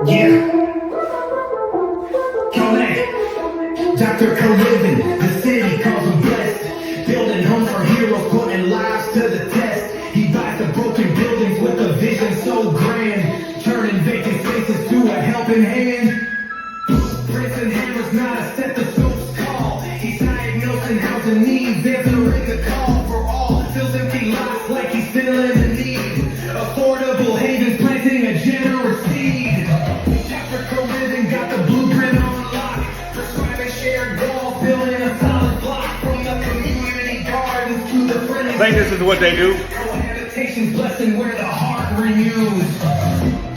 Yeah. Dr. Co-living, the city calls him blessed. Building homes for heroes, putting lives to the test. He buys the broken buildings with a vision so grand, turning vacant spaces to a helping hand. Bricks and hammers, not a stethoscope's call. He's diagnosing housing needs, answering the call for all. Fills empty lots like he's filling the need. Affordable havens, planting a generous seed. Dr. Co-living got the blueprint on lock. Prescribing shared walls, building a solid block. From the community gardens to the friendly. I think this is what they do. Habitation's blessing where the heart renews.